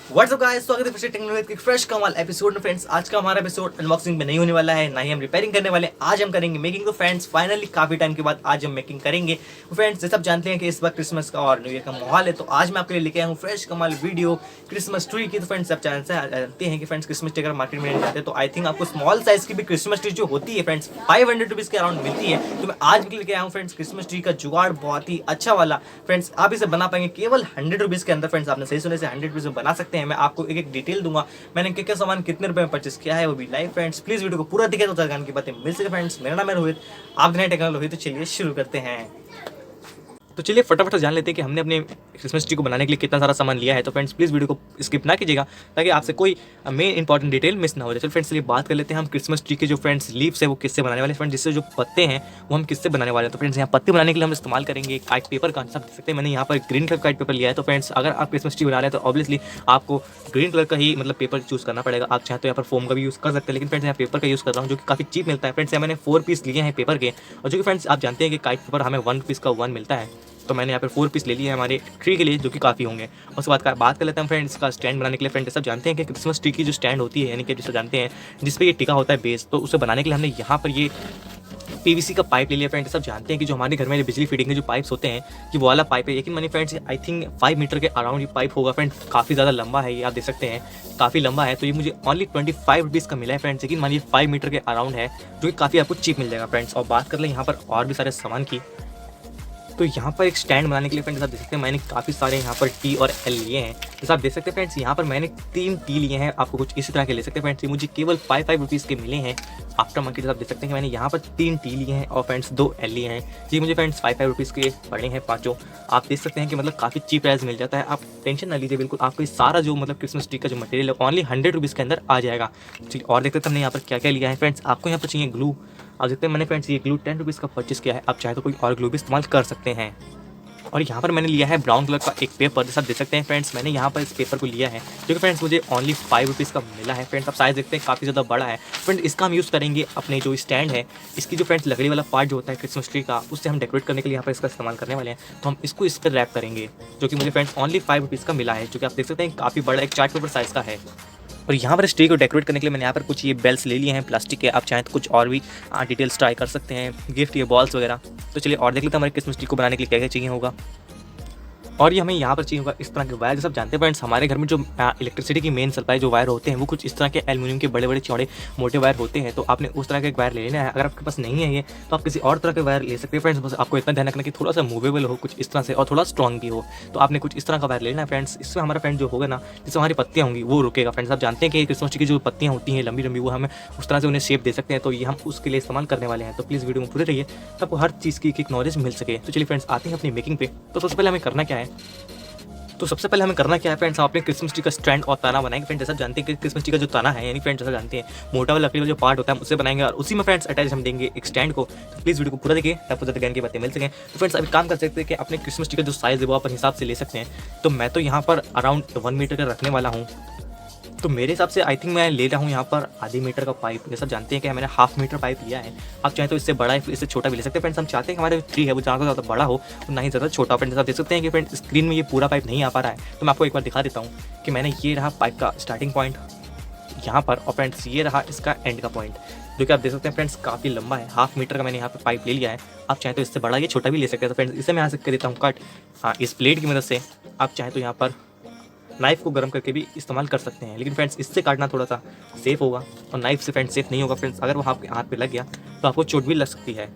WhatsApp guys, स्वागत है फिर से टेक्नोलॉजी के फ्रेश कमाल एपिसोड में। फ्रेंड्स, आज का हमारा एपिसोड अनबॉक्सिंग में नहीं होने वाला है, ना ही हम रिपेयरिंग करने वाले हैं। आज हम करेंगे मेकिंग। तो फ्रेंड्स, फाइनली काफी टाइम के बाद आज हम मेकिंग करेंगे। तो फ्रेंड्स, जैसे आप जानते हैं कि इस बार क्रिसमस का और न्यू ईयर का माहौल है, तो आज मैं आपके लिए लेके आया हूँ फ्रेश कमाल वीडियो क्रिसमस ट्री की। तो फ्रेंड्स, आप जानते हैं कि फ्रेंड्स क्रिसमस ट्री अगर मार्केट में जाते हैं तो आई थिंक आपको स्मॉल साइज की भी क्रिसमस ट्री जो होती है फ्रेंड्स 500 रुपीज के अराउंड मिलती है। तो मैं आज लेके आया हूँ फ्रेंड्स क्रिसमस ट्री का जुगाड़, बहुत ही अच्छा वाला। फ्रेंड्स, आप इसे बना पाएंगे केवल 100 रुपीज के अंदर। फ्रेंड्स, आपने सही सुने से 100 रुपीज में बना सकते हैं। मैं आपको एक डिटेल दूंगा, मैंने क्या क्या सामान कितने रुपए में परचेस किया है, वो भी लाइव। फ्रेंड्स, प्लीज वीडियो को पूरा दिखे तो जान की बातें मिल सके। फ्रेंड्स, मेरा नाम है रोहित, आप दिन टेक्नोलॉजी। तो चलिए शुरू करते हैं। तो चलिए फटाफट जान लेते हैं कि हमने अपने क्रिसमस ट्री को बनाने के लिए कितना सारा सामान लिया है। तो फ्रेंड्स, प्लीज़ वीडियो को स्किप ना कीजिएगा ताकि आपसे कोई मेन इंपॉर्टेंट डिटेल मिस ना हो जाए। चलो फ्रेंड्स, चलिए बात कर लेते हैं हम क्रिसमस ट्री के जो फ्रेंड्स लीव्स है वो किससे बनाने वाले हैं। फ्रेंड्स, जिससे जो पत्ते हैं वो हम किससे बनाने वाले हैं। तो फ्रेंड्स, यहाँ पत्ते बनाने के लिए हम इस्तेमाल करेंगे एक कार्ड पेपर का। सब देख सकते हैं मैंने यहाँ पर ग्रीन कलर का कार्ड पेपर लिया है। तो फ्रेंड्स, अगर आप क्रिसमस ट्री बना रहे हैं तो ऑब्वियसली आपको ग्रीन कलर का ही मतलब पेपर चूज़ करना पड़ेगा। आप चाहे तो यहाँ पर फोम का भी यूज़ कर सकते हैं, लेकिन फ्रेंड्स यहाँ पेपर का यूज़ कर रहा हूँ जो कि काफ़ी चीप मिलता है। फ्रेंड्स, यहाँ मैंने 4 पीस लिए हैं पेपर के, और जो कि फ्रेंड्स आप जानते हैं कि कार्ड पेपर हमें 1 पीस का 1 मिलता है। तो मैंने यहाँ पर 4 पीस ले लिए हैं हमारे ट्री के लिए, जो कि काफ़ी होंगे। उसके बाद बात कर लेते हैं फ्रेंड्स इसका स्टैंड बनाने के लिए। फ्रेंड्स, सब जानते हैं कि क्रिसमस ट्री की जो स्टैंड होती है, यानी कि जिसे जानते हैं जिस पे ये टिका होता है बेस, तो उसे बनाने के लिए हमने यहाँ पर ये पीवीसी का पाइप ले लिया। फ्रेंड्स, सब जानते हैं कि जो हमारे घर में बिजली फीडिंग के जो पाइप्स होते हैं कि वो वाला पाइप है, लेकिन मैंने फ्रेंड्स आई थिंक 5 मीटर के अराउंड ये पाइप होगा। फ्रेंड्स, काफ़ी ज़्यादा लंबा है, ये आप देख सकते हैं काफ़ी लंबा है। तो ये मुझे ओनली 25 रुपीज़ का मिला है फ्रेंड्स, लेकिन मानिए 5 मीटर के अराउंड है, जो कि काफ़ी आपको चीप मिल जाएगा। फ्रेंड्स, और बात कर लें यहाँ पर और भी सारे सामान की, तो यहाँ पर एक स्टैंड बनाने के लिए फ्रेंड्स आप देख सकते हैं मैंने काफ़ी सारे यहाँ पर टी और एल लिए हैं। जैसे आप देख सकते हैं फ्रेंड्स, यहाँ पर मैंने 3 टी लिए हैं, आपको कुछ इसी तरह के ले सकते हैं। फ्रेंड्स, ये मुझे केवल 5 रुपीज़ के मिले हैं आफ्टर मार्केट। आप देख सकते हैं कि मैंने यहाँ पर 3 टी लिए हैं और फ्रेंड्स 2 एल लिए हैं। जी मुझे फ्रेंड्स 5 रुपीज़ के पड़े हैं पाँचों। आप देख सकते हैं कि मतलब काफ़ी चीप प्राइस मिल जाता है। आप टेंशन ना लीजिए, बिल्कुल आपको सारा जो मतलब क्रिसमस ट्री का जो मटेरियल है ओनली 100 रुपीज़ के अंदर आ जाएगा। और देखते हैं हमने यहाँ पर क्या क्या लिया है। फ्रेंड्स, आपको यहाँ पर चाहिए ग्लू। आप देखते हैं मैंने फ्रेंड्स ये ग्लू 10 रुपीज़ का परचेस किया है। आप चाहे तो कोई और ग्लू भी इस्तेमाल कर सकते हैं। और यहाँ पर मैंने लिया है ब्राउन कलर का एक पेपर, जैसा आप देख सकते हैं फ्रेंड्स मैंने यहाँ पर इस पेपर को लिया है, जो कि फ्रेंड्स मुझे ओनली 5 रुपीज़ का मिला है। फ्रेंड्स, आप साइज देखते हैं काफ़ी ज़्यादा बड़ा है। फ्रेंड्स, इसका हम यूज़ करेंगे अपने जो स्टैंड है, इसकी जो फ्रेंड्स लकड़ी वाला पार्ट जो होता है क्रिसमस ट्री का, उससे हम डेकोरेट करने के लिए यहाँ पर इसका इस्तेमाल करने वाले हैं। तो हम इसको इस पर रैप करेंगे, जो कि मुझे फ्रेंड्स ओनली 5 रुपीज़ का मिला है, जो कि आप देख सकते हैं काफ़ी बड़ा एक चार्ट पेपर साइज़ का है। और यहाँ पर इस ट्री को डेकोरेट करने के लिए मैंने यहाँ पर कुछ ये बेल्स ले लिए हैं प्लास्टिक के। आप चाहें तो कुछ और भी डिटेल्स ट्राई कर सकते हैं, गिफ्ट ये बॉल्स वगैरह। तो चलिए और देख लेते हैं हमारे क्रिसमस ट्री को बनाने के लिए क्या क्या चाहिए होगा। और ये हमें यहाँ पर चाहिए होगा इस तरह के वायर। सब जानते हैं फ्रेंड्स, हमारे घर में जो इलेक्ट्रिसिटी की मेन सप्लाई जो वायर होते हैं वो कुछ इस तरह के एल्युमिनियम के बड़े बड़े चौड़े मोटे वायर होते हैं। तो आपने उस तरह के वायर ले लेना है। अगर आपके पास नहीं है ये, तो आप किसी और तरह के वायर ले सकते हैं। फ्रेंड्स, बस आपको इतना ध्यान रखना कि थोड़ा सा मूवेबल हो कुछ इस तरह से, और थोड़ा स्ट्रॉन्ग भी हो। तो आपने कुछ इस तरह का वायर लेना है फ्रेंड्स। इससे हमारा फ्रेंड जो होगा ना, जिससे हमारी पत्तियाँ होंगी वो रुकेगा। फ्रेंड्स, आप जानते हैं कि क्रिसमस ट्री की जो पत्तियाँ होती हैं लंबी लंबी, वो हमें उस तरह से उन्हें शेप दे सकते हैं। तो ये हम उसके लिए इस्तेमाल करने वाले हैं। तो प्लीज़ वीडियो में पूरे रहिए, आपको हर चीज़ की एक नॉलेज मिल सके। तो चलिए फ्रेंड्स, आते हैं अपनी मेकिंग पे। तो सबसे पहले हमें करना क्या है, फ्रेंड्स, हम अपने क्रिसमस ट्री का स्टैंड और ताना बनाएंगे। फ्रेंड्स, जैसा जानते हैं कि क्रिसमस ट्री का जो ताना है, यानी फ्रेंड्स जैसा जानते हैं मोटा वाला लकड़ी का जो पार्ट होता है उससे बनाएंगे, और उसी में फ्रेंड्स अटैच हम देंगे एक स्टैंड को। तो प्लीज़ वीडियो को पूरा देखिए, आपको ज़्यादा ज्ञान की बातें मिल सकें। तो फ्रेंड्स, अभी काम कर सकते हैं कि अपने क्रिसमस ट्री का जो साइज़ है वो अपन हिसाब से ले सकते हैं। तो मैं तो यहाँ पर अराउंड 1 मीटर का रखने वाला हूँ। तो मेरे हिसाब से आई थिंक मैं ले रहा हूँ यहाँ पर आधी मीटर का पाइप। जैसा जानते हैं कि मैंने 1/2 मीटर पाइप लिया है। आप चाहें तो इससे बड़ा है, इससे छोटा भी ले सकते हैं। फ्रेंड्स, हम चाहते हैं कि हमारे ट्री है वो जहाँ ज़्यादा बड़ा हो और ना ही ज़्यादा छोटा। फ्रेंड्स, आप देख सकते हैं कि फ्रेंड्स स्क्रीन में ये पूरा पाइप नहीं आ पा रहा है, तो मैं आपको एक बार दिखा देता हूँ कि मैंने ये रहा पाइप का स्टार्टिंग पॉइंट यहाँ पर, और फ्रेंड्स ये रहा इसका एंड का पॉइंट, जो कि आप देख सकते हैं फ्रेंड्स काफ़ी लंबा है। 1/2 मीटर का मैंने यहाँ पर पाइप ले लिया है। आप चाहें तो इससे बड़ा ये छोटा भी ले सकते हैं। तो फ्रेंड्स, इसे मैं यहाँ से कर देता हूँ कट। हाँ, इस प्लेट की मदद से आप चाहें तो यहाँ पर नाइफ को गर्म करके भी इस्तेमाल कर सकते हैं, लेकिन फ्रेंड्स इससे काटना थोड़ा सा सेफ होगा, और नाइफ से फ्रेंड्स सेफ नहीं होगा। फ्रेंड्स, अगर वो आपके हाथ पे लग गया तो आपको चोट भी लग सकती है।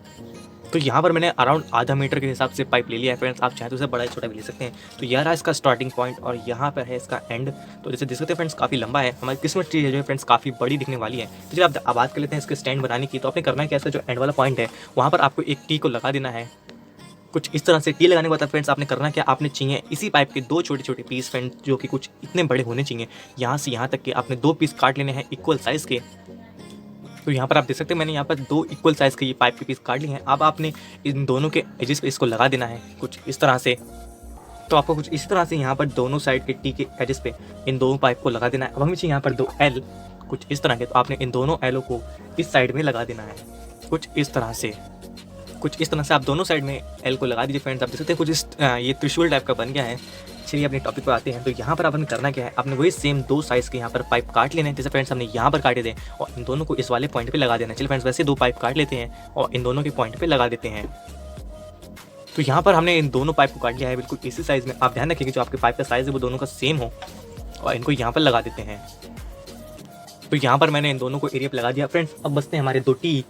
तो यहाँ पर मैंने अराउंड आधा मीटर के हिसाब से पाइप ले लिया है। फ्रेंड्स, आप चाहे तो उसे बड़ा या छोटा भी ले सकते हैं। तो यह रहा इसका स्टार्टिंग पॉइंट, और यहाँ पर है इसका एंड। तो जैसे देख सकते हैं फ्रेंड्स काफ़ी लंबा है। हमारी क्रिसमस ट्री है जो है फ्रेंड्स काफ़ी बड़ी दिखने वाली है। तो चलिए आप बात कर लेते हैं इसके स्टैंड बनाने की। तो आपने करना है क्या, जो एंड वाला पॉइंट है वहाँ पर आपको एक टी को लगा देना है। कुछ इस तरह से टी लगाने के बाद फ्रेंड्स आपने करना क्या, आपने चाहिए इसी पाइप के 2 छोटे छोटे पीस फ्रेंड्स, जो कि कुछ इतने बड़े होने चाहिए, यहाँ से यहाँ तक के आपने 2 पीस काट लेने हैं इक्वल साइज़ के। तो यहाँ पर आप देख सकते हैं मैंने यहाँ पर 2 इक्वल साइज़ के ये पाइप के पीस काट लिए हैं। अब आपने इन दोनों के एजेस पे इसको लगा देना है कुछ इस तरह से। तो आपको कुछ इस तरह से यहाँ पर दोनों साइड के टी के एजेस पे इन दोनों पाइप को लगा देना है। अब हमें चाहिए यहाँ पर 2 एल कुछ इस तरह के। तो आपने इन दोनों एलों को इस साइड में लगा देना है कुछ इस तरह से। आप दोनों साइड में एल को लगा दीजिए। फ्रेंड्स, आप देख सकते हैं कुछ इस ये त्रिशूल टाइप का बन गया है। चलिए अपने टॉपिक पर आते हैं। तो यहाँ पर आपने करना क्या है, आपने वही सेम 2 साइज़ के यहाँ पर पाइप काट लेने हैं, जैसे फ्रेंड्स हमने यहाँ पर काटे थे, और इन दोनों को इस वाले पॉइंट पे लगा देना है। चलिए फ्रेंड्स वैसे 2 पाइप काट लेते हैं और इन दोनों के पॉइंट पे लगा देते हैं। तो यहाँ पर हमने इन दोनों पाइप को काट लिया है बिल्कुल इसी साइज़ में। आप ध्यान रखिए कि जो आपके पाइप का साइज़ है वो दोनों का सेम हो, और इनको यहाँ पर लगा देते हैं। तो यहाँ पर मैंने इन दोनों को एरिया पर लगा दिया फ्रेंड्स। अब बचते हैं हमारे 2 टी।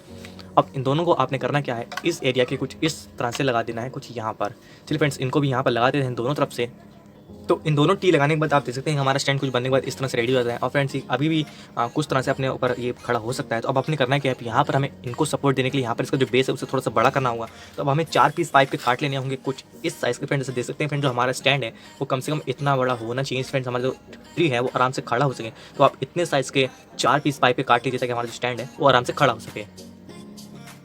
अब इन दोनों को आपने करना क्या है, इस एरिया के कुछ इस तरह से लगा देना है, कुछ यहाँ पर। चलिए फ्रेंड्स इनको भी यहाँ पर लगा देते हैं दोनों तरफ से। तो इन दोनों टी लगाने के बाद आप देख सकते हैं हमारा स्टैंड कुछ बनने के बाद इस तरह से रेडी हो जाता है। और फ्रेंड्स अभी भी कुछ तरह से अपने ऊपर ये खड़ा हो सकता है। तो अब आपने करना क्या है, यहाँ पर हमें इनको सपोर्ट देने के लिए यहाँ पर इसका जो बेस है उसे थोड़ा सा बड़ा करना होगा। तो अब हमें 4 पीस पाइप के काट लेने होंगे कुछ इस साइज़ के। फ्रेंड्स जैसे देख सकते हैं फ्रेंड, जो हमारा स्टैंड है वो कम से कम इतना बड़ा होना चाहिए फ्रेंड्स, हमारा जो ट्री है वो आराम से खड़ा हो सके। तो आप इतने साइज़ के 4 पीस पाइप के काट लीजिए ताकि हमारा जो स्टैंड है वो आराम से खड़ा हो सके।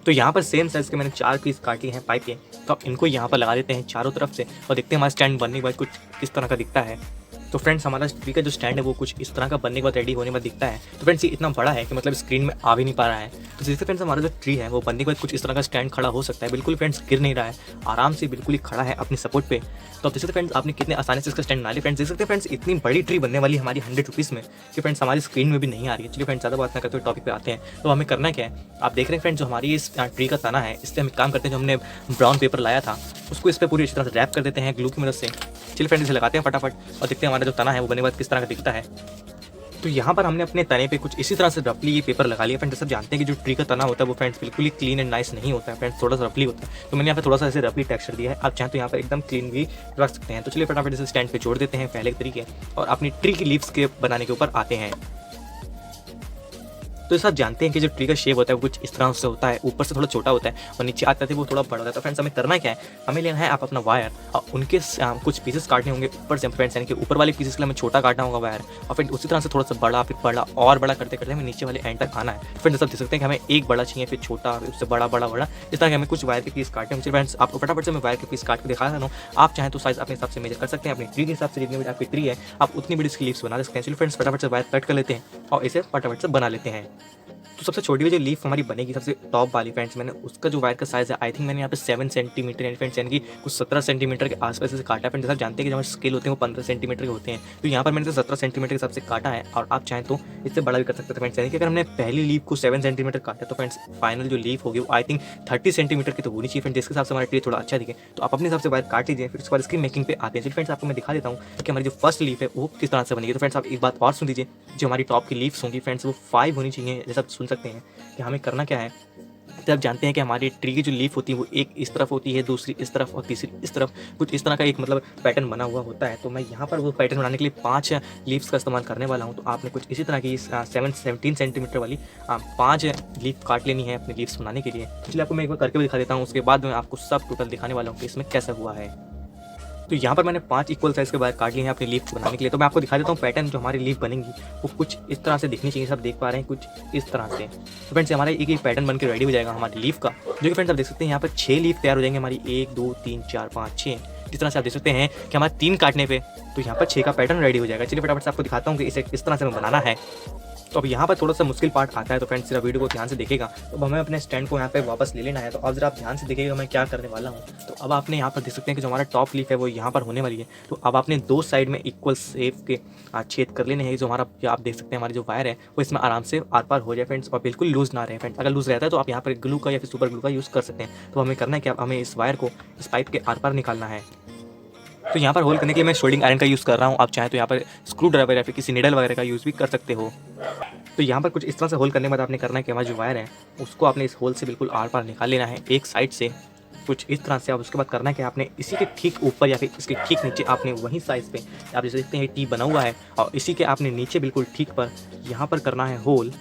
तो यहाँ पर सेम साइज़ के मैंने 4 पीस काट लिए हैं पाइप के। तो अब इनको यहाँ पर लगा देते हैं चारों तरफ से, और देखते हैं हमारा स्टैंड बनने के बाद कुछ किस तरह का दिखता है। तो फ्रेंड्स हमारा ट्री का जो स्टैंड है वो कुछ इस तरह का बनने के बाद रेडी होने में दिखता है। तो फ्रेंड्स ये इतना बड़ा है कि मतलब स्क्रीन में आ भी नहीं पा रहा है। तो जैसे फ्रेंड्स हमारा जो ट्री है वो बनने के बाद कुछ इस तरह का स्टैंड खड़ा हो सकता है। बिल्कुल फ्रेंड्स गिर नहीं रहा है, आराम से बिल्कुल ही खड़ा है अपनी सपोर्ट पे। तो आप देख सकते फ्रेंड्स आपने कितने आसानी से इसका स्टैंड बना लिया। फ्रेंड्स देख सकते हैं फ्रेंड्स इतनी बड़ी ट्री बनने वाली हमारी 100 रुपीज़ में कि फ्रेंड्स हमारी स्क्रीन में भी नहीं आ रही है। चलिए फ्रेंड्स ज़्यादा बात ना करते हुए टॉपिक पे आते हैं। तो हमें करना क्या है, आप देख रहे हैं फ्रेंड्स जो हमारी इस ट्री का तना है, इससे हम काम करते हैं, जो हमने ब्राउन पेपर लाया था उसको इस पर पूरी अच्छी तरह से रैप कर देते हैं ग्लू की मदद से। चलिए फ्रेंड्स इसे लगाते हैं फटाफट और देखते हैं हमारा जो तना है वो बनने के बाद किस तरह का दिखता है। तो यहाँ पर हमने अपने तने पे कुछ इसी तरह से रफली ये पेपर लगा लिया। फ्रेंड्स सब जानते हैं कि जो ट्री का तना होता है वो फ्रेंड्स बिल्कुल ही क्लीन एंड नाइस नहीं होता है फ्रेंड्स, थोड़ा सा रफली होता है। तो मैंने यहाँ पे थोड़ा सा ऐसे रफली टेक्सचर दिया है। आप चाहें तो यहाँ पर एकदम क्लीन भी रख सकते हैं। तो चलिए फटाफट इसे स्टैंड पे जोड़ देते हैं पहले के तरीके, और अपनी ट्री की लीव्स के बनाने के ऊपर आते हैं। तो सब जानते हैं कि जो ट्री का शेप होता है वो कुछ इस तरह से होता है, ऊपर से थोड़ा छोटा होता है और नीचे आते थे वो थोड़ा बड़ा होता है। तो फ्रेंड्स हमें करना क्या है, हमें लेना है आप अपना वायर और उनके कुछ पीसेस काटने होंगे ऊपर से फ्रेंड्स, यानी कि ऊपर वाले पीसेस के लिए हमें छोटा काटना होगा वायर, और फिर उसी तरह से थोड़ा सा बड़ा, फिर बड़ा और बड़ा करते करते हमें नीचे वाले एंड तक आना है। फ्रेंड्स सब देख सकते हैं कि हमें एक बड़ा चाहिए, फिर छोटा, फिर उससे बड़ा बड़ा बड़ा, इस तरह के हमें कुछ वायर के पीस काटने होंगे। फ्रेंड्स आपको फटाफट से मैं वायर के पीस काट के दिखा रहा हूँ। आप चाहें तो साइज अपने हिसाब से मेजर कर सकते हैं, अपनी ट्री के हिसाब से जितनी बड़ी आपकी ट्री है आप उतनी बड़ी इसकी लीव्स बना सकते हैं। चलिए फ्रेंड्स फटाफट से वायर कट कर लेते हैं और इसे फटाफट से बना लेते हैं। तो सबसे छोटी वाली जो लीफ हमारी बनेगी सबसे टॉप वाली फ्रेंड्स, मैंने उसका जो वायर का साइज़ है आई थिंक मैंने यहाँ पे 7 सेंटीमीटर फ्रेंड्स, यानी कि कुछ 17 सेंटीमीटर के आसपास से काटा है। फ्रेंड्स आप जानते हैं कि जो हमारे स्केल होते हैं वो 15 सेंटीमीटर के होते हैं। तो यहाँ पर मैंने 17 सेंटीमीटर के हिसाब से काटा है, और आप चाहें तो इससे बड़ा भी कर सकते हैं फ्रेंड्स। यानी कि अगर हमने पहली लीफ को 7 सेंटीमीटर काटा तो फ्रेंड्स फाइनल जो लीफ होगी वो आई थिंक 30 सेंटीमीटर की तो होनी चाहिए फ्रेंड्स, जिसके हिसाब से हमारा ट्री थोड़ा अच्छा दिखे। तो आप अपने हिसाब से वायर काट लीजिए, फिर उसके बाद इसकी मेकिंग पे आते हैं। फ्रेंड्स आपको मैं दिखा देता हूँ कि हमारी जो फर्स्ट लीफ है वो किस तरह से बनेगी। तो फ्रेंड्स आप एक बात और सुन लीजिए, जो हमारी टॉप की लीव्स होंगी फ्रेंड्स वो 5 होनी चाहिए। जैसा आप सुन सकते हैं कि हमें करना क्या है, तो आप जानते हैं कि हमारी ट्री की जो लीफ होती है वो एक इस तरफ होती है, दूसरी इस तरफ और तीसरी इस तरफ, कुछ इस तरह का एक मतलब पैटर्न बना हुआ होता है। तो मैं यहाँ पर वो पैटर्न बनाने के लिए 5 लीव्स का इस्तेमाल करने वाला हूँ। तो आपने कुछ इसी तरह की 17 सेंटीमीटर वाली 5 लीफ काट लेनी है अपनी लीव्स बनाने के लिए। इसलिए आपको मैं एक बार करके भी दिखा देता हूँ, उसके बाद मैं आपको सब टोटल दिखाने वाला हूँ कि इसमें कैसा हुआ है। तो यहाँ पर मैंने 5 इक्वल साइज़ के वायर काट लिए हैं अपनी लीफ को बनाने के लिए। तो मैं आपको दिखा देता हूँ पैटर्न जो हमारी लीफ बनेंगी वो कुछ इस तरह से दिखनी चाहिए। सब देख पा रहे हैं कुछ इस तरह से। तो फ्रेंड्स हमारा एक पैटर्न बनकर रेडी हो जाएगा हमारी लीफ का, जो कि फ्रेंड्स आप देख सकते हैं यहाँ पर 6 लीफ तैयार हो जाएंगे हमारी, 1 2 3 4 5 6। जिस तरह से आप देख सकते हैं कि हमारे 3 काटने पे तो यहाँ पर 6 का पैटर्न रेडी हो जाएगा। चलिए फटाफट से आपको दिखाता हूँ कि इसे किस तरह से हमें बनाना है। तो अब यहाँ पर थोड़ा सा मुश्किल पार्ट आता है, तो फ्रेंड्स जरा वीडियो को ध्यान से देखेगा। तो अब हमें अपने स्टैंड को यहाँ पे वापस ले लेना है। तो अब जरा आप ध्यान से देखिएगा मैं क्या करने वाला हूँ। तो अब आपने यहाँ पर देख सकते हैं कि जो हमारा टॉप लीफ है वो यहाँ पर होने वाली है। तो अब आपने 2 साइड में इक्वल शेप के छेद कर लेने हैं। जो हमारा आप देख सकते हैं हमारी जो वायर है वो इसमें आराम से आर पार हो जाए फ्रेंड्स, और बिल्कुल लूज ना रहे फ्रेंड्स। अगर लूज रहता है तो आप यहाँ पर ग्लू का या फिर सुपर ग्लू का यूज़ कर सकते हैं। तो हमें करना है कि हमें इस वायर को इस पाइप के आर पार निकालना है। तो यहाँ पर होल करने के लिए मैं सोल्डिंग आयरन का यूज़ कर रहा हूँ। आप चाहें तो यहाँ पर स्क्रू ड्राइवर या फिर किसी निडल वगैरह का यूज़ भी कर सकते हो। तो यहाँ पर कुछ इस तरह से होल करने के बाद आपने करना है कि हमारा जो वायर है उसको आपने इस होल से बिल्कुल आर पार निकाल लेना है एक साइड से, कुछ इस तरह से। आप उसके बाद करना है कि आपने इसी के ठीक ऊपर या फिर इसके ठीक नीचे आपने वही साइज़ पे आप जैसे देखते हैं टी बना हुआ है, और इसी के आपने नीचे बिल्कुल ठीक पर यहाँ पर करना है होल,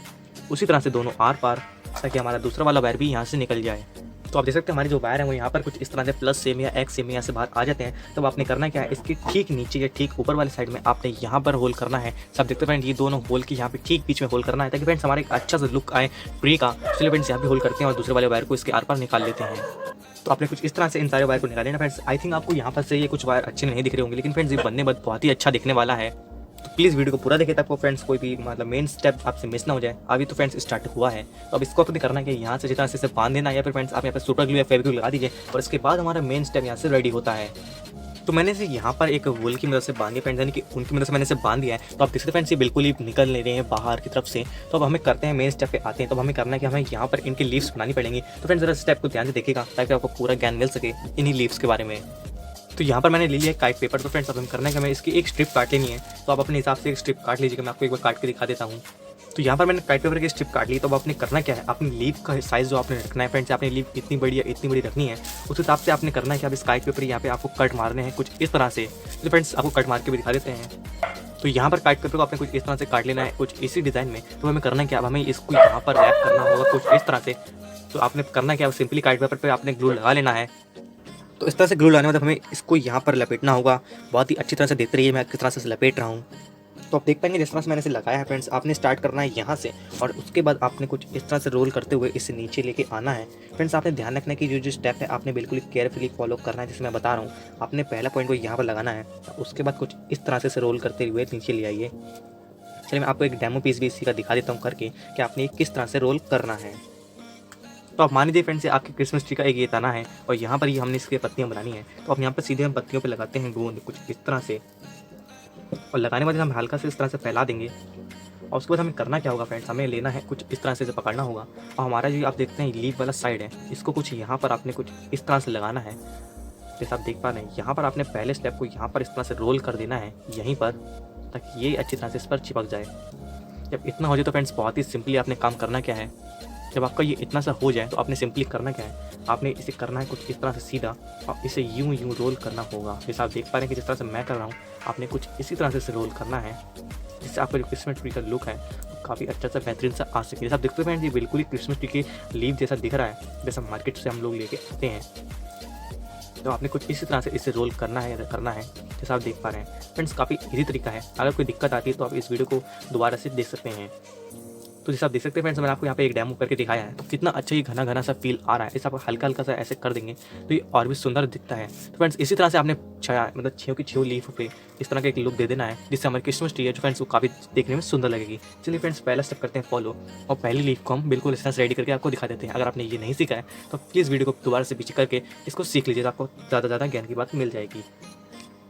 उसी तरह से दोनों आर पार, ताकि हमारा दूसरा वाला वायर भी यहाँ से निकल जाए। तो आप देख सकते हैं हमारे जो वायर है वो यहाँ पर कुछ इस तरह से प्लस सेम या एक्स सेम यहाँ से बाहर आ जाते हैं। तब आपने करना क्या है, इसके ठीक नीचे या ठीक ऊपर वाले साइड में आपने यहाँ पर होल करना है। सब देखते हैं फ्रेंड ये दोनों होल की यहाँ पे ठीक बीच में होल करना है, ताकि फ्रेंड्स हमारे एक अच्छा सा लुक आए ट्री का। इसलिए फ्रेंड्स यहाँ पे होल करते हैं और दूसरे वाले वायर को इसके आर पार निकाल लेते हैं। तो आपने कुछ इस तरह से इन सारे वायर को निकाल लेना फ्रेंड्स। आई थिंक आपको यहाँ पर से ये कुछ वायर अच्छे नहीं दिख रहे होंगे, लेकिन फ्रेंड्स ये बनने बाद बहुत ही अच्छा दिखने वाला है। तो प्लीज़ वीडियो को पूरा देखें ताकि फ्रेंड्स कोई भी मतलब मेन स्टेप आपसे मिस ना हो जाए। अभी तो फ्रेंड्स स्टार्ट हुआ है, तो अब इसको आपने करना है कि यहाँ से जितना से बांध देना, या फिर फ्रेंड्स आप यहाँ पर सुपर ग्लू या फेविक्विक लगा दीजिए, और इसके बाद हमारा मेन स्टेप यहाँ से रेडी होता है। तो मैंने इसे यहाँ पर एक वूल की मदद से बांध दिया फ्रेंड्स, यानी कि उनकी मदद से मैंने इसे बांध दिया है। तो आप देख सकते हैं फ्रेंड्स ये बिल्कुल ही निकल नहीं रहे हैं बाहर की तरफ से। तो अब हमें करते हैं मेन स्टेप पे आते हैं। तो हमें करना है कि हमें यहाँ पर इनकी लीव्स बनानी पड़ेंगी। तो फ्रेंड्स ज़रा स्टेप को ध्यान से देखिएगा ताकि आपको पूरा ज्ञान मिल सके इन्हीं लीव्स के बारे में। तो यहाँ पर मैंने ले लिया है काइट पेपर। तो फ्रेंड्स अब हम करना है कि हमें इसकी एक स्ट्रिप काट लेनी है। तो आप अपने हिसाब से एक स्ट्रिप काट लीजिएगा, मैं आपको एक बार काट के दिखा देता हूँ। तो यहाँ पर मैंने काइट पेपर की स्ट्रिप काट ली। तो अब आपने करना क्या है, अपनी लीव का साइज़ जो आपने रखना है फ्रेंड्स, आपने लीव इतनी बड़ी या इतनी बड़ी रखनी है उस हिसाब से आपने करना है कि आप इस काइट पेपर यहाँ पे आपको कट मारने हैं कुछ इस तरह से। तो फ्रेंड्स आपको कट मार के भी दिखा देते हैं। तो यहाँ पर काइट पेपर को आपने कुछ इस तरह से काट लेना है, कुछ इसी डिज़ाइन में। तो हमें करना है कि अब हमें इसको यहाँ पर रैप करना होगा कुछ इस तरह से। तो आपने करना क्या, सिंपली काइट पेपर पर आपने ग्लू लगा लेना है। तो इस तरह से ग्लू लगाने के बाद हमें इसको यहाँ पर लपेटना होगा। बहुत ही अच्छी तरह से देखते रहिए मैं किस तरह से लपेट रहा हूँ। तो आप देख पाएंगे जिस तरह से मैंने इसे लगाया है फ्रेंड्स, आपने स्टार्ट करना है यहाँ से और उसके बाद आपने कुछ इस तरह से रोल करते हुए इसे नीचे लेके आना है। फ्रेंड्स आपने ध्यान रखना है कि जो स्टेप है आपने बिल्कुल केयरफुली फॉलो करना है, जैसे मैं बता रहा हूँ। आपने पहला पॉइंट को यहाँ पर लगाना है, उसके बाद कुछ इस तरह से रोल करते हुए नीचे ले आइए। चलिए मैं आपको एक डेमो पीस भी इसी का दिखा देता हूँ करके कि आपने किस तरह से रोल करना है। तो आप मान लीजिए फ्रेंड्स आपके क्रिसमस ट्री का एक ये तना है और यहाँ पर ही हमने इसकी पत्तियाँ बनानी है। तो अब यहाँ पर सीधे हम पत्तियों पे लगाते हैं गोंद कुछ इस तरह से, और लगाने के बाद हम हल्का से इस तरह से फैला देंगे। और उसके बाद हमें करना क्या होगा फ्रेंड्स, हमें लेना है कुछ इस तरह से इसे पकड़ना होगा। और हमारा जो आप देखते हैं लीफ वाला साइड है, इसको कुछ यहाँ पर आपने कुछ इस तरह से लगाना है। जैसे आप देख पा रहे हैं यहाँ पर आपने पहले स्टेप को यहाँ पर इस तरह से रोल कर देना है यहीं पर, ताकि ये अच्छी तरह से इस पर चिपक जाए। जब इतना हो जाए तो फ्रेंड्स बहुत ही सिंपली आपने काम करना क्या है, जब आपका ये इतना सा हो जाए तो आपने सिंपली करना क्या है, आपने इसे करना है कुछ इस तरह से सीधा और इसे यूं रोल करना होगा। जैसे आप देख पा रहे हैं कि जिस तरह से मैं कर रहा हूँ, आपने कुछ इसी तरह से इसे रोल करना है, जिससे आपका जो क्रिसमस ट्री का लुक है काफ़ी अच्छा सा बेहतरीन सा आ सके। जैसे आप देखते हैं ये बिल्कुल ही क्रिसमस ट्री के लीव जैसा दिख रहा है, जैसा मार्केट से हम लोग लेके आते हैं। तो आपने कुछ इसी तरह से इसे रोल करना है जैसा आप देख पा रहे हैं फ्रेंड्स, काफ़ी इजी तरीका है। अगर कोई दिक्कत आती है तो आप इस वीडियो को दोबारा से देख सकते हैं। तो जैसे आप देख सकते हैं फ्रेंड्स, मैंने आपको यहाँ पे एक डेमो करके दिखाया है, तो कितना अच्छा ये घना घना सा फील आ रहा है। इसे आप हल्का हल्का सा ऐसे कर देंगे तो ये और भी सुंदर दिखता है। तो फ्रेंड्स इसी तरह से आपने छः की छः लीफ पे इस तरह का एक लुक दे देना है, जिससे हमारी क्रिसमस ट्री है जो फ्रेंड्स वो काफ़ी देखने में सुंदर लगेगी। चलिए फ्रेंड्स पहला स्टेप करते हैं फॉलो, और पहली लीफ को हम बिल्कुल इस तरह से रेडी करके आपको दिखा देते हैं। अगर आपने ये नहीं सीखा है तो प्लीज़ वीडियो को दोबारा से पीछे करके इसको सीख लीजिए, तो आपको ज़्यादा ज्ञान की बात मिल जाएगी।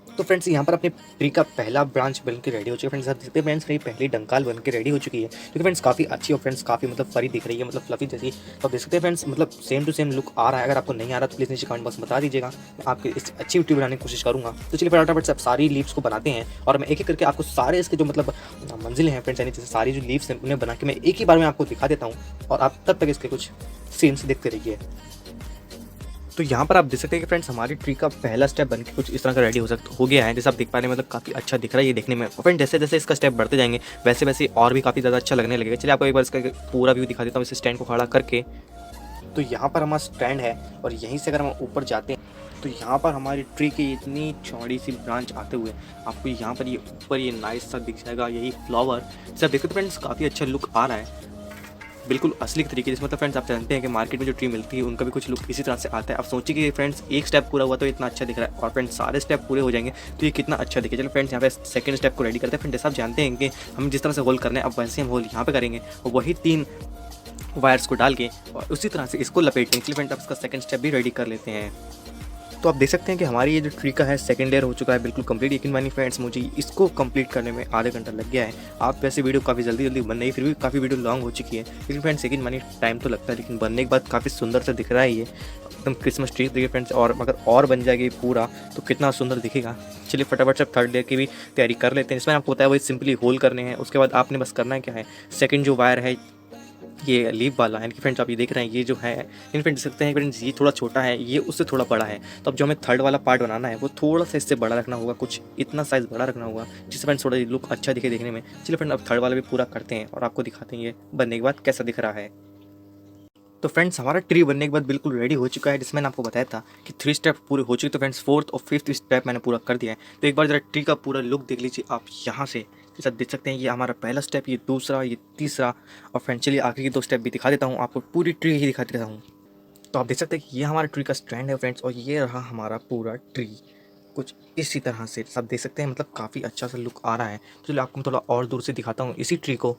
तो फ्रेंड्स यहाँ पर अपने ट्री का पहला ब्रांच बन के रेडी हो चुका है फ्रेंड्स। आप देखते हैं फ्रेंड्स कहीं पहली डंकाल बन के रेडी हो चुकी है, क्योंकि फ्रेंड्स काफ़ी अच्छी और फ्रेंड्स काफ़ी मतलब फरी दिख रही है, मतलब फ्लफी जैसी। तो आप देख सकते हैं फ्रेंड्स मतलब सेम टू सेम लुक आ रहा है। अगर आपको नहीं आ रहा तो प्लीज़ नीचे कमेंट बॉक्स में बता दीजिएगा, मैं आपकी इस अच्छी ट्री बनाने की कोशिश करूँगा। तो चलिए फटाफट से आप सारी लीव्स को बनाते हैं और मैं एक एक करके आपको सारे इसके जो मतलब मंजिलें हैं फ्रेंड्स, यानी जैसे सारी जो लीव्स हैं उन्हें बना के मैं एक ही बार में आपको दिखा देता हूँ, और आप तब तक इसके कुछ सीन्स देखते रहिए। तो यहाँ पर आप देख सकते हैं कि फ्रेंड्स हमारी ट्री का पहला स्टेप बनके कुछ इस तरह का रेडी हो गया है। जैसे आप देख पा रहे हैं मतलब काफ़ी अच्छा दिख रहा है ये देखने में। फ्रेंड जैसे जैसे इसका स्टेप बढ़ते जाएंगे वैसे वैसे और भी काफ़ी ज़्यादा अच्छा लगने लगेगा। चलिए आपको एक बार इसका पूरा व्यू दिखा देता हूँ इस स्टैंड को खड़ा करके। तो यहाँ पर हमारा स्टैंड है और यहीं से अगर हम ऊपर जाते हैं तो यहाँ पर हमारी ट्री की इतनी चौड़ी सी ब्रांच आते हुए आपको यहाँ पर ये ऊपर ये नाइस सा दिख जाएगा, यही फ्लावर। जैसे आप देखते हो फ्रेंड्स काफ़ी अच्छा लुक आ रहा है, बिल्कुल असली तरीके से। मतलब फ्रेंड्स आप जानते हैं कि मार्केट में जो ट्री मिलती है उनका भी कुछ लुक इसी तरह से आता है। आप सोचिए कि फ्रेंड्स एक स्टेप पूरा हुआ तो इतना अच्छा दिख रहा है, और फ्रेंड्स सारे स्टेप पूरे हो जाएंगे तो ये कितना अच्छा दिखे। चलो फ्रेंड्स यहाँ पे सेकंड स्टेप को रेडी करते हैं। फ्रेंड्स जैसे आप जानते हैं कि हम जिस तरह से होल करना है अब वैसे हम होल यहाँ पे करेंगे और वही 3 वायर्स को डाल के और उसी तरह से इसको लपेटेंगे। चलिए फ्रेंड्स आप इसका सेकंड स्टेप भी रेडी कर लेते हैं। तो आप देख सकते हैं कि हमारी ये जो ट्री का है सेकंड लेयर हो चुका है बिल्कुल कंप्लीट। यकीन मानिए फ्रेंड्स मुझे इसको कंप्लीट करने में आधा घंटा लग गया है। आप वैसे वीडियो काफ़ी जल्दी बन रही है, फिर भी काफ़ी वीडियो लॉन्ग हो चुकी है, लेकिन फ्रेंड्स यकीन मानिए टाइम तो लगता है, लेकिन बनने के बाद काफ़ी सुंदर से दिख रहा है ये एकदम क्रिसमस ट्री। देखिए फ्रेंड्स, और अगर और बन जाएगी पूरा तो कितना सुंदर दिखेगा। चलिए फटाफट से थर्ड लेयर की भी तैयारी कर लेते हैं। इसमें आपको पता है वही सिंपली होल करने हैं। उसके बाद आपने बस करना है क्या है, सेकेंड जो वायर है ये लीव वाला है कि फ्रेंड्स आप ये देख रहे हैं ये जो है इन फ्रेंड्स देख सकते हैं फ्रेंड्स ये थोड़ा छोटा है, ये उससे थोड़ा बड़ा है। तो अब जो हमें थर्ड वाला पार्ट बनाना है वो थोड़ा सा इससे बड़ा रखना होगा, कुछ इतना साइज़ बड़ा रखना होगा जिससे फ्रेंड्स थोड़ा लुक अच्छा दिखे देखने में। चलिए फ्रेंड्स अब थर्ड वाला भी पूरा करते हैं और आपको दिखाते हैं ये बनने के बाद कैसा दिख रहा है। तो फ्रेंड्स हमारा ट्री बनने के बाद बिल्कुल रेडी हो चुका है, जिसमें मैंने आपको बताया था कि 3 स्टेप पूरे हो चुके। तो फ्रेंड्स 4th और 5th स्टेप मैंने पूरा कर दिया है। तो एक बार जरा ट्री का पूरा लुक देख लीजिए आप यहाँ से, जैसा देख सकते हैं ये हमारा पहला स्टेप, ये दूसरा, ये तीसरा, और फ्रेंड्स चलिए आखिरी 2 स्टेप भी दिखा देता हूँ आपको, पूरी ट्री ही दिखा देता हूँ। तो आप देख सकते हैं कि ये हमारा ट्री का स्टैंड है फ्रेंड्स, और ये रहा हमारा पूरा ट्री कुछ इसी तरह से। सब देख सकते हैं मतलब काफ़ी अच्छा सा लुक आ रहा है। तो चलिए आपको थोड़ा और दूर से दिखाता हूँ इसी ट्री को।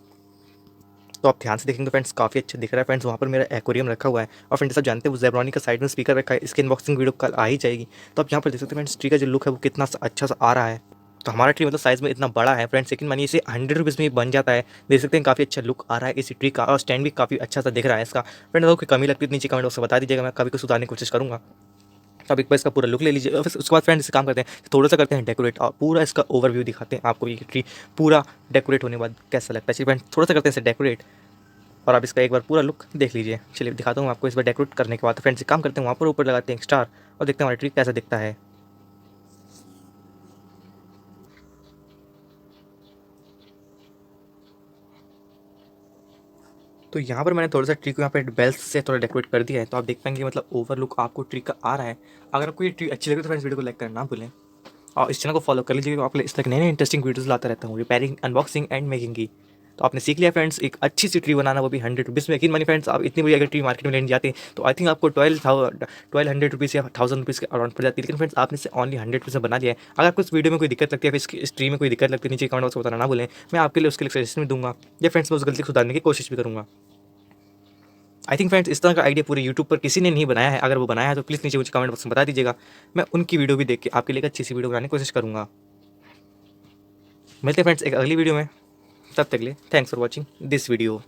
तो आप ध्यान से देखेंगे तो फ्रेंड्स काफ़ी अच्छा दिख रहा है फ्रेंड्स। वहाँ पर मेरा एक्वेरियम रखा हुआ है और फ्रेंड्स आप जानते हैं वो ज़ेब्रॉनिक का साइड में स्पीकर रखा है। इसकी अनबॉक्सिंग वीडियो कल आ ही जाएगी। तो आप यहाँ पर देख सकते हैं फ्रेंड्स ट्री का जो लुक है वो कितना अच्छा सा आ रहा है। तो हमारा ट्री मतलब साइज़ में इतना बड़ा है फ्रेंड्स, लेकिन मानिए इसे 100 रुपीज़ में ही बन जाता है। देख सकते हैं काफ़ी अच्छा लुक आ रहा है इस ट्री का और स्टैंड भी काफ़ी अच्छा सा दिख रहा है इसका। फ्रेंड्स अगर कोई कमी लगती है नीचे कमेंट बॉक्स में बता दीजिएगा, मैं कभी कुछ सुधारने की कोशिश करूँगा। तो आप एक बार इसका पूरा लुक ले लीजिए और फिर उसके बाद फ्रेंड्स इसे काम करते हैं, थोड़ा सा करते हैं डेकोरेट और पूरा इसका ओवरव्यू दिखाते हैं आपको ये ट्री पूरा डेकोरेट होने के बाद कैसा लगता है। चलिए फ्रेंड्स थोड़ा सा करते हैं इसे डेकोरेट और आप इसका एक बार पूरा लुक देख लीजिए। चलिए दिखाता हूँ आपको इस बार डेकोरेट करने के बाद। तो फ्रेंड्स एक काम करते हैं, वहाँ पर ऊपर लगाते हैं एक स्टार और देखते हैं हमारा ट्री कैसा दिखता है। तो यहाँ पर मैंने थोड़ा सा ट्री को यहाँ पे बेल्स से थोड़ा डेकोरेट कर दिया है, तो आप देख पाएंगे मतलब ओवर लुक आपको ट्री का आ रहा है। अगर आपको ये ट्री अच्छी लगे तो फ्रेंड्स वीडियो को लाइक करना ना भूलें और इस चैनल को फॉलो कर लीजिए। आपके लिए इस तरह नए नए इंटरेस्टिंग वीडियोस लाता रहता हूँ रिपेयरिंग, अनबॉक्सिंग एंड मेकिंग की। तो आपने सीख लिया फ्रेंड्स एक अच्छी सी ट्री बनाना, वो भी 100 रुपीज़ में। यकीन मानिए फ्रेंड्स आप इतनी बड़ी अगर ट्री मार्केट में लेने जाते हैं तो आई थिंक आपको 1200 रुपीज़ या 1000 रुपीज़ के अराउंड पड़ जाती है। लेकिन फ्रेंड्स आपने इसे ओनली 100 रुपीज़ में बना दिया है। अगर आपको इस वीडियो में कोई दिक्कत लगती है फिर इस ट्री में कोई दिक्कत लगती है नीचे कमेंट बॉक्स में बताना ना भूलें, मैं आपके लिए उसके लिए सजेशन भी दूंगा या फ्रेंड्स मैं उस गलती को सुधारने की कोशिश भी करूँगा। आई थिंक फ्रेंड्स इस तरह का आइडिया पूरे यूट्यूब पर किसी ने नहीं बनाया है। अगर वो बनाया है तो प्लीज़ नीचे मुझे कमेंट बॉक्स में बता दीजिएगा, मैं उनकी वीडियो भी देख के आपके लिए एक अच्छी सी वीडियो बनाने की कोशिश करूँगा। मिलते हैं फ्रेंड्स एक अगली वीडियो में, तब तक के लिए thanks for watching this video.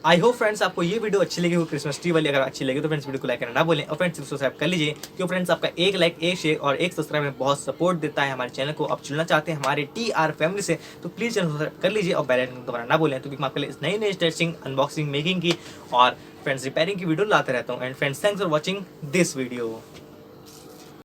I hope friends आपको ये वीडियो अच्छी लगी हो क्रिसमस ट्री वाली। अगर अच्छी लगी तो फ्रेंड्स वीडियो को लाइक करना ना भूलें और फ्रेंड्स सब्सक्राइब कर लीजिए, क्योंकि फ्रेंड्स आपका एक लाइक, एक शेयर और एक सब्सक्राइब में बहुत सपोर्ट देता है हमारे चैनल को। आप जुड़ना चाहते हैं हमारे TR फैमिली से तो प्लीज़ चैनल सब्सक्राइब कर लीजिए और बेल आइकन दबाना ना भूलें, क्योंकि मैं आपके लिए नई नई टेस्टिंग, अनबॉक्सिंग, मेकिंग की और फ्रेंड्स रिपेयरिंग की वीडियो लाते रहता हूँ। And friends thanks for watching this video.